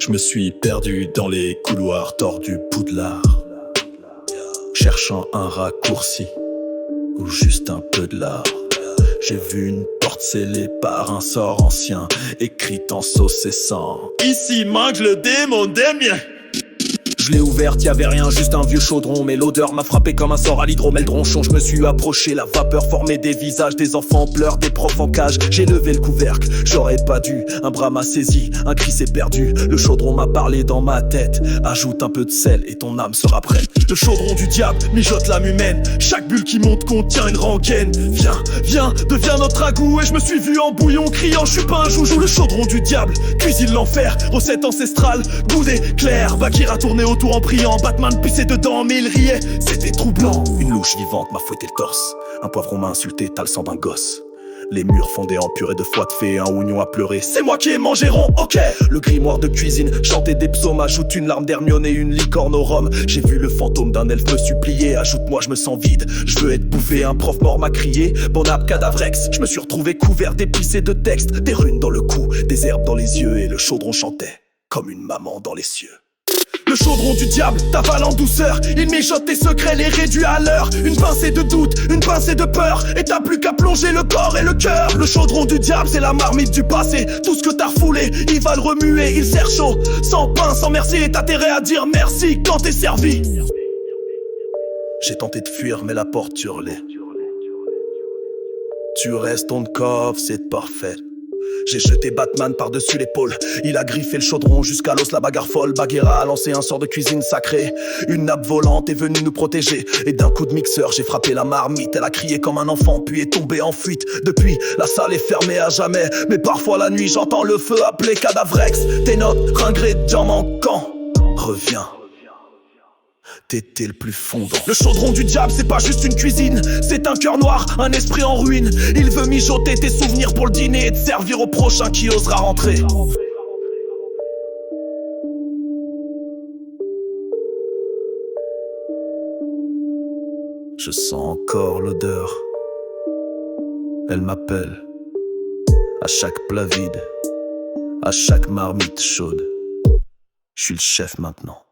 Je me suis perdu dans les couloirs tordus Poudlard, cherchant un raccourci ou juste un peu de l'art. J'ai vu une porte scellée par un sort ancien, écrite en sauce et sang. Ici manque le démon des miens. Je l'ai ouverte, y'avait rien, juste un vieux chaudron. Mais l'odeur m'a frappé comme un sort à l'hydromel dronchon. Je me suis approché, la vapeur formait des visages. Des enfants pleurent, des profs en cage. J'ai levé le couvercle, j'aurais pas dû. Un bras m'a saisi, un cri s'est perdu. Le chaudron m'a parlé dans ma tête. Ajoute un peu de sel et ton âme sera prête. Le chaudron du diable mijote l'âme humaine. Chaque bulle qui monte contient une rengaine. Viens, viens, deviens notre ragoût. Et je me suis vu en bouillon criant, je suis pas un joujou. Le chaudron du diable cuisine l'enfer. Recette ancestrale, goût d'éclair. Bakira tournait autour en priant. Batman pissait dedans mais il riait, c'était troublant. Une louche vivante m'a fouetté le torse. Un poivron m'a insulté, t'as le sang d'un gosse. Les murs fondés en purée de foie de fée. Un oignon a pleuré, c'est moi qui ai mangé rond, ok. Le grimoire de cuisine chantait des psaumes. Ajoute une larme d'Hermione et une licorne au rhum. J'ai vu le fantôme d'un elfe me supplier. Ajoute-moi, je me sens vide, je veux être bouffé. Un prof mort m'a crié, bon ap cadavrex. Je me suis retrouvé couvert d'épices et de textes. Des runes dans le cou, des herbes dans les yeux. Et le chaudron chantait comme une maman dans les cieux. Le chaudron du diable t'avale en douceur. Il mijote tes secrets, les réduit à l'heure. Une pincée de doute, une pincée de peur. Et t'as plus qu'à plonger le corps et le cœur. Le chaudron du diable, c'est la marmite du passé. Tout ce que t'as refoulé, il va le remuer. Il sert chaud, sans pain, sans merci. Et t'as intérêt à dire merci quand t'es servi. J'ai tenté de fuir, mais la porte hurlait. Tu restes ton coffre, c'est parfait. J'ai jeté Batman par-dessus l'épaule. Il a griffé le chaudron jusqu'à l'os, la bagarre folle. Bagheera a lancé un sort de cuisine sacré. Une nappe volante est venue nous protéger. Et d'un coup de mixeur, j'ai frappé la marmite. Elle a crié comme un enfant, puis est tombée en fuite. Depuis, la salle est fermée à jamais. Mais parfois la nuit, j'entends le feu appeler cadavrex. Tes notes, ingrédients manquants. Reviens. T'étais le plus fondant. Le chaudron du diable, c'est pas juste une cuisine. C'est un cœur noir, un esprit en ruine. Il veut mijoter tes souvenirs pour le dîner et te servir au prochain qui osera rentrer. Je sens encore l'odeur. Elle m'appelle. À chaque plat vide, à chaque marmite chaude. Je suis le chef maintenant.